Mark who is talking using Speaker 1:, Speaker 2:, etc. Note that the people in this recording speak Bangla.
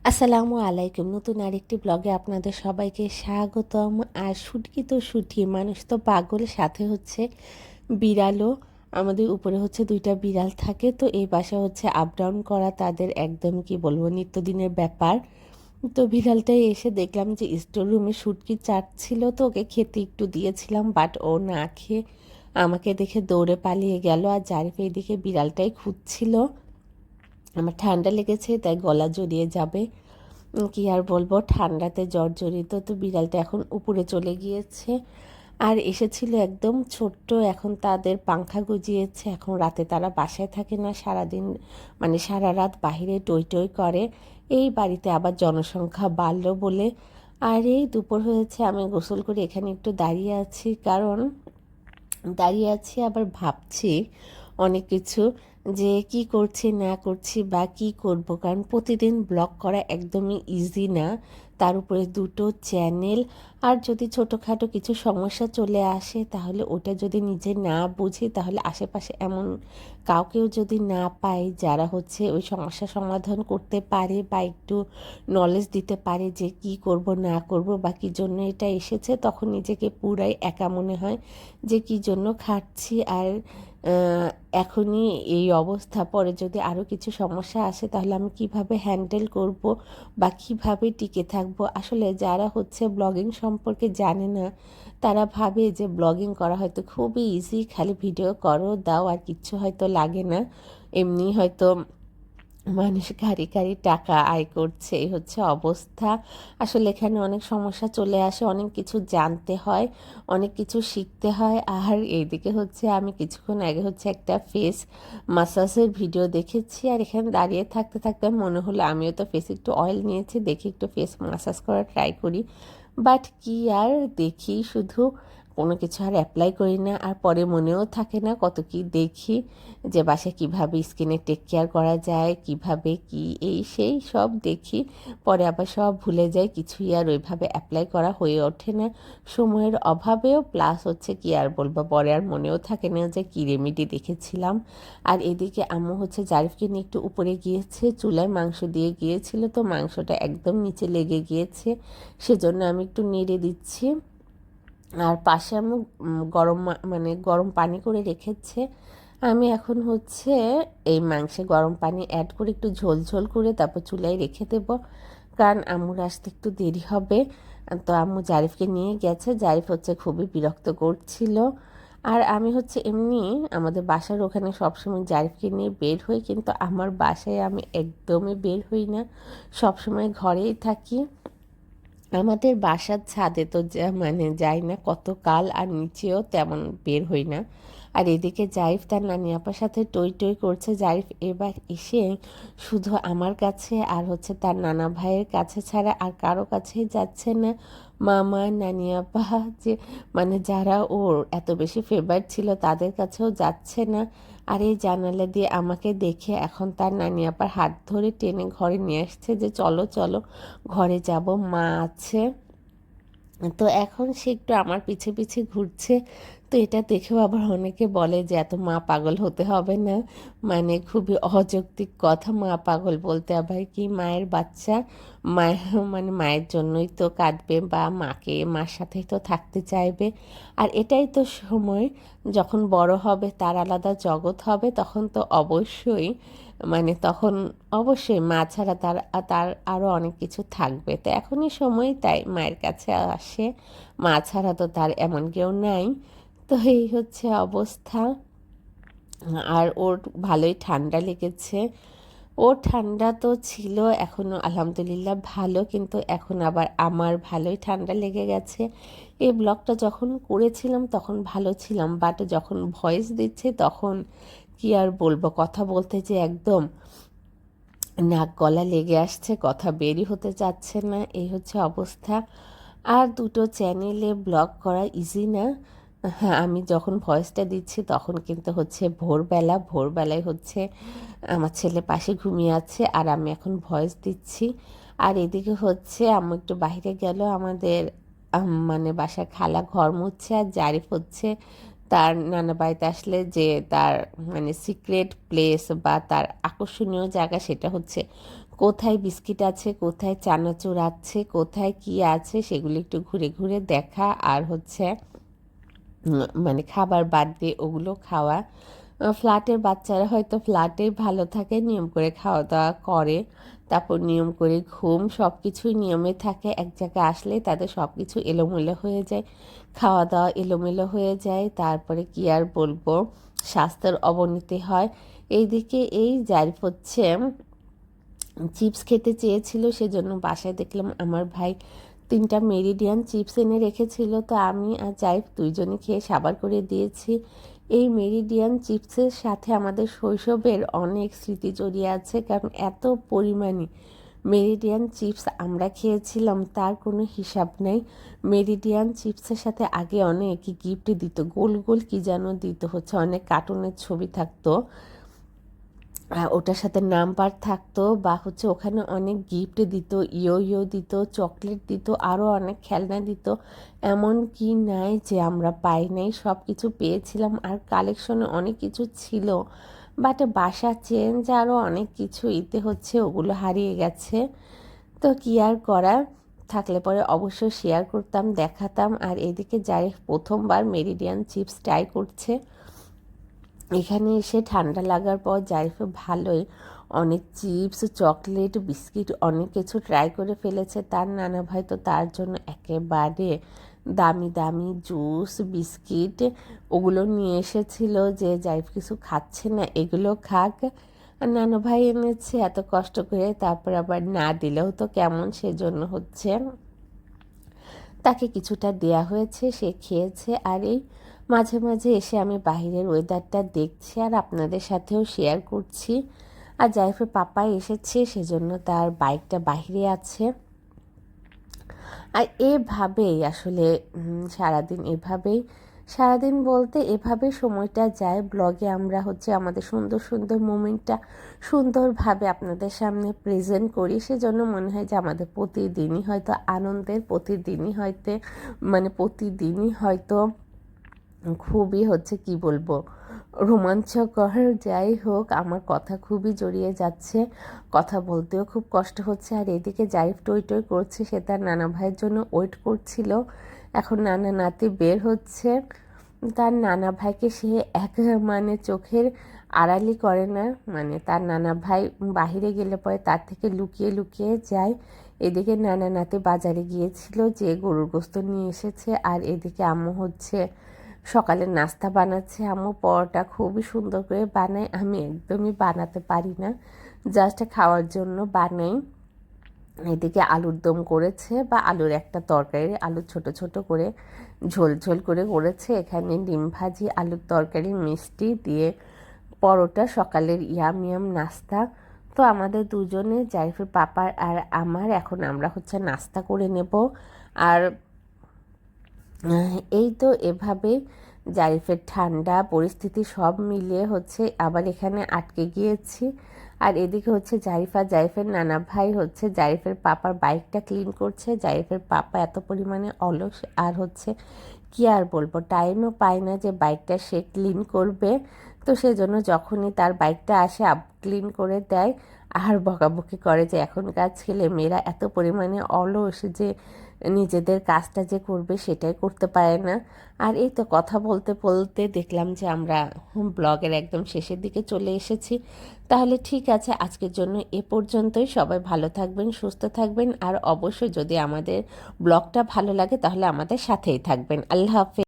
Speaker 1: আসসালামু আলাইকুম। নতুন আরেকটি ব্লগে আপনাদের সবাইকে স্বাগতম। আর শুটকি তো শুটকি, মানুষ তো পাগল, সাথে হচ্ছে বিড়ালও। আমাদের উপরে হচ্ছে ২টা বিড়াল থাকে, তো এই বাসা হচ্ছে আপ ডাউন করা তাদের একদম কি বলবো নিত্যদিনের ব্যাপার। তো বিড়ালটাই এসে দেখলাম যে স্টোর রুমে শুটকি চাটছিল, তো ওকে খেতে একটু দিয়েছিলাম, বাট ও না খেয়ে আমাকে দেখে দৌড়ে পালিয়ে গেল। আর জারিফ এইদিকে বিড়ালটাই খুঁজছিল। আমার ঠান্ডা লেগেছে তাই গলা জড়িয়ে যাবে, কি আর বলবো, ঠান্ডাতে জর্জরিত। তো বিড়ালটা এখন উপরে চলে গিয়েছে। আর এসেছিল একদম ছোট্ট, এখন তাদের পাংখা গজিয়েছে, এখন রাতে তারা বাসায় থাকে না, সারাদিন মানে সারা রাত বাহিরে টই টই করে। এই বাড়িতে আবার জনসংখ্যা বাড়লো বলে। আর এই দুপুর হয়েছে, আমি গোসল করে এখানে একটু দাঁড়িয়ে আছি, কারণ দাঁড়িয়ে আছি আবার ভাবছি অনেক কিছু, যে কি করছি না করছি বা কি করব, কারণ প্রতিদিন ব্লগ করা একদমই ইজি না, তার উপরে দুটো চ্যানেল। আর যদি ছোটোখাটো কিছু সমস্যা চলে আসে তাহলে ওটা যদি নিজে না বুঝি, তাহলে আশেপাশে এমন কাউকেও যদি না পাই যারা হচ্ছে ওই সমস্যা সমাধান করতে পারে বা একটু নলেজ দিতে পারে যে কি করব না করব বা কী জন্য এটা এসেছে, তখন নিজেকে পুরাই একা মনে হয় যে কী জন্য খাচ্ছি। আর এখনই এই অবস্থা, পরে যদি আরও কিছু সমস্যা আসে তাহলে আমি কিভাবে হ্যান্ডেল করব বা কিভাবে টিকে থাকব। আসলে যারা হচ্ছে ব্লগিং সম্পর্কে জানে না, তারা ভাবে যে ব্লগিং করা হয়তো খুবই ইজি, খালি ভিডিও করো দাও আর কিচ্ছু হয়তো লাগে না, এমনি হয়তো মানুষ গাড়ি গাড়ি টাকা আয় করছে, এই হচ্ছে অবস্থা। আসলে এখানে অনেক সমস্যা চলে আসে, অনেক কিছু জানতে হয়, অনেক কিছু শিখতে হয়। আর এইদিকে হচ্ছে আমি কিছুক্ষণ আগে হচ্ছে একটা ফেস মাসাজের ভিডিও দেখেছি, আর এখানে দাঁড়িয়ে থাকতে থাকতে মনে হলো আমিও তো ফেসে একটু অয়েল নিয়েছি, দেখি একটু ফেস মাসাজ করার ট্রাই করি। বাট কি আর দেখি, শুধু কোনো কিছু আর অ্যাপ্লাই করি না, আর পরে মনেও থাকে না কত কি দেখি, যে বাসায় কীভাবে স্কিনে টেক কেয়ার করা যায়, কিভাবে কি এই সেই সব দেখি, পরে আবার সব ভুলে যাই, কিছুই আর ওইভাবে অ্যাপ্লাই করা হয়ে ওঠে না সময়ের অভাবেও, প্লাস হচ্ছে কি আর বলবো, পরে আর মনেও থাকে না যে কী রেমেডি দেখেছিলাম। আর এদিকে আম্মু হচ্ছে জারিফকে নিয়ে একটু উপরে গিয়েছে, চুলায় মাংস দিয়ে গিয়েছিল, তো মাংসটা একদম নিচে লেগে গিয়েছে, সেজন্য আমি একটু নেড়ে দিচ্ছি। আর পাশে আমি মানে গরম পানি করে রেখেছে। আমি এখন হচ্ছে এই মাংসে গরম পানি অ্যাড করে একটু ঝোল ঝোল করে তারপর চুলায় রেখে দেব, কারণ আম্মুর আসতে একটু দেরি হবে। তো আম্মু জারিফকে নিয়ে গেছে, জারিফ হচ্ছে খুবই বিরক্ত করছিল। আর আমি হচ্ছে এমনি আমাদের বাসার ওখানে সবসময় জারিফকে নিয়ে বের হই, কিন্তু আমার বাসায় আমি একদমই বের হই না, সবসময় ঘরেই থাকি। আমাদের বাসার ছাদে তো মানে যাই না কত কাল, আর নিচেও তেমন বের হই না। আর এদিকে জারিফ তার নানি আপার সাথে টই টই করছে। জারিফ এবার এসে শুধু আমার কাছে আর হচ্ছে তার নানা ভাইয়ের কাছে ছাড়া আর কারো কাছেই যাচ্ছে না। মামা, নানি আপা, যে মানে যারা ওর এত বেশি ফেভারিট ছিল তাদের কাছেও যাচ্ছে না। আর এই জানালা দিয়ে আমাকে দেখে এখন তার নানি আপার হাত ধরে টেনে ঘরে নিয়ে আসছে, যে চলো চলো ঘরে যাব, মা আছে। তো এখন সে একটু আমার পিছে পিছে ঘুরছে। তো এটা দেখেও আবার অনেকে বলে যে এত মা পাগল হতে হবে না, মানে খুবই অযৌক্তিক কথা, মা পাগল বলতে আবার কি, মায়ের বাচ্চা মায়ের মানে মায়ের জন্যই তো কাঁদবে বা মার সাথেই তো থাকতে চাইবে। আর এটাই তো সময়, যখন বড় হবে তার আলাদা জগৎ হবে, তখন তো অবশ্যই মানে তখন অবশ্যই মা ছাড়া তার তার আরও অনেক কিছু থাকবে। তো এখনই সময়, তাই মায়ের কাছে আসে, মা ছাড়া তো তার এমন কেউ নাই। তো এই হচ্ছে অবস্থা। আর ওর ভালোই ঠান্ডা লেগেছে। ওর ঠান্ডা তো ছিল, এখনও আলহামদুলিল্লাহ ভালো, কিন্তু এখন আবার আমার ভালোই ঠান্ডা লেগে গেছে। এই ব্লগটা যখন করেছিলাম তখন ভালো ছিলাম, বাট যখন ভয়েস দিচ্ছে তখন কি আর বলবো, কথা বলতে যে একদম নাক গলা লেগে আসছে, কথা বেরই হতে চাচ্ছে না, এই হচ্ছে অবস্থা। আর দুটো চ্যানেলে ব্লগ করা ইজি না। হ্যাঁ, আমি যখন ভয়েসটা দিচ্ছি তখন কিন্তু হচ্ছে ভোরবেলায় হচ্ছে আমার ছেলে পাশে ঘুমিয়ে আছে, আর আমি এখন ভয়েস দিচ্ছি। আর এদিকে হচ্ছে আম্মু একটু বাইরে গেল, আমাদের মানে বাসার খালা ঘর মুছছে, আর জারিফ হচ্ছে তার নানা বাড়িতে আসলে যে তার মানে সিক্রেট প্লেস বা তার আকর্ষণীয় জায়গা, সেটা হচ্ছে কোথায় বিস্কিট আছে, কোথায় চানাচুর আছে, কোথায় কি আছে সেগুলি একটু ঘুরে ঘুরে দেখা, আর হচ্ছে মানে খাবার বাদ দিয়ে ওগুলো খাওয়া। ফ্ল্যাটের বাচ্চারা হয়তো ফ্ল্যাটেই ভালো থাকে, নিয়ম করে খাওয়া দাওয়া করে, তারপর নিয়ম করে ঘুম, সব কিছুই নিয়মে থাকে। এক জায়গায় আসলে তাদের সব কিছু এলোমেলো হয়ে যায়, খাওয়া দাওয়া এলোমেলো হয়ে যায়, তারপরে কি আর বলবো, স্বাস্থ্যের অবনতি হয়। এইদিকে এই জারিফ হচ্ছে চিপস খেতে চেয়েছিল, সেজন্য বাসায় দেখলাম আমার ভাই 3টা মেরিডিয়ান চিপস এনে রেখেছিল, তো আমি আর জারিফ দুইজনে খেয়ে সাবার করে দিয়েছি। এই মেরিডিয়ান চিপসের সাথে আমাদের শৈশবের অনেক স্মৃতি জড়িয়ে আছে, কারণ এত পরিমাণে মেরিডিয়ান চিপস আমরা খেয়েছিলাম তার কোনো হিসাব নেই। মেরিডিয়ান চিপসের সাথে আগে অনেক গিফট দিত, গোল গোল কি যেন দিত, হচ্ছে অনেক কার্টুনের ছবি থাকতো, ওটার সাথে নাম্বার থাকতো, বা হচ্ছে ওখানে অনেক গিফট দিত, ইয়ো ইয়ো দিত, চকলেট দিত, আরও অনেক খেলনা দিত। এমন কি নাই যে আমরা পাই নাই, সব কিছু পেয়েছিলাম। আর কালেকশনে অনেক কিছু ছিল, বাট বাসা চেঞ্জ আরও অনেক কিছু ইতে হচ্ছে ওগুলো হারিয়ে গেছে। তো কি আর করার, থাকলে পরে অবশ্যই শেয়ার করতাম, দেখাতাম। আর এদিকে যাই প্রথমবার মেরিডিয়ান চিপস ট্রাই করছে। এখানে এসে ঠান্ডা লাগার পর জারিফে ভালোই অনেক চিপস, চকলেট, বিস্কিট অনেক কিছু ট্রাই করে ফেলেছে। তার নানা ভাই তো তার জন্য একেবারে দামি দামি জুস, বিস্কিট ওগুলো নিয়ে এসেছিল, যে জারিফ কিছু খাচ্ছে না এগুলো খাক। আর নানা ভাই এনেছে এত কষ্ট করে, তারপর আবার না দিলেও তো কেমন, সেজন্য হচ্ছে তাকে কিছুটা দেয়া হয়েছে, সে খেয়েছে। আর এই মাঝে মাঝে এসে আমি বাইরের ওয়েদারটা দেখছি আর আপনাদের সাথেও শেয়ার করছি। আর জাইফের পাপা এসেছে, সেজন্য তার বাইকটা বাইরে আছে। আর এভাবেই আসলে সারাদিন বলতে এভাবে সময়টা যায়। ব্লগে আমরা হচ্ছে আমাদের সুন্দর সুন্দর মোমেন্টটা সুন্দরভাবে আপনাদের সামনে প্রেজেন্ট করি, সেজন্য মনে হয় যে আমাদের প্রতিদিনই হয়তো আনন্দের, প্রতিদিনই হয়তো খুবই হচ্ছে কি বলবো রোমাঞ্চকর। যাই হোক, আমার কথা খুবই জড়িয়ে যাচ্ছে, কথা বলতেও খুব কষ্ট হচ্ছে। আর এদিকে জারিফ টই টই করছে, সে তার নানা ভাইয়ের জন্য ওয়েট করছিল। এখন নানা নাতি বের হচ্ছে, তার নানা ভাইকে সে চোখের আড়ালি করে না, তার নানা ভাই বাহিরে গেলে পরে তার থেকে লুকিয়ে লুকিয়ে যায়। এদিকে নানা নাতি বাজারে গিয়েছিল, যে গরুর গোস্ত নিয়ে এসেছে। আর এদিকে আম্মু হচ্ছে সকালের নাস্তা বানাচ্ছে। আম্মু পরোটা খুবই সুন্দর করে বানায়, আমি একদমই বানাতে পারি না, জাস্ট খাওয়ার জন্য বানাই। এদিকে আলুর দম করেছে, বা আলুর একটা তরকারি, আলু ছোট ছোট করে ঝোল ঝোল করে করেছে। এখানে ডিম ভাজি, আলুর তরকারি, মিষ্টি দিয়ে পরোটা, সকালের ইয়াম ইয়াম নাস্তা। তো আমাদের দুজনে, জারিফের পাপার আর আমার, এখন আমরা হচ্ছে নাস্তা করে নেব। আর এই তো এভাবে জারিফের ঠান্ডা পরিস্থিতি সব মিলিয়ে হচ্ছে আবার এখানে আটকে গিয়েছি। আর এদিকে হচ্ছে জারিফের নানা ভাই হচ্ছে জারিফের পাপার বাইকটা ক্লিন করছে। জারিফের পাপা এত পরিমাণে অলস, আর হচ্ছে কি আর বলবো, টাইমও পায় না যে বাইকটা সে ক্লিন করবে। তো সেজন্য যখনই তার বাইকটা আসে ক্লিন করে দেয়, আর বকাবকি করে যে এখনকার ছেলে মেয়েরা এত পরিমাণে অলস যে নিজেদের কাজটা যে করবে সেটাই করতে পারে না। আর এই তো কথা বলতে বলতে দেখলাম যে আমরা ব্লগের একদম শেষের দিকে চলে এসেছি। তাহলে ঠিক আছে, আজকের জন্য এ পর্যন্তই। সবাই ভালো থাকবেন, সুস্থ থাকবেন, আর অবশ্যই যদি আমাদের ব্লগটা ভালো লাগে তাহলে আমাদের সাথেই থাকবেন। আল্লাহ হাফেজ।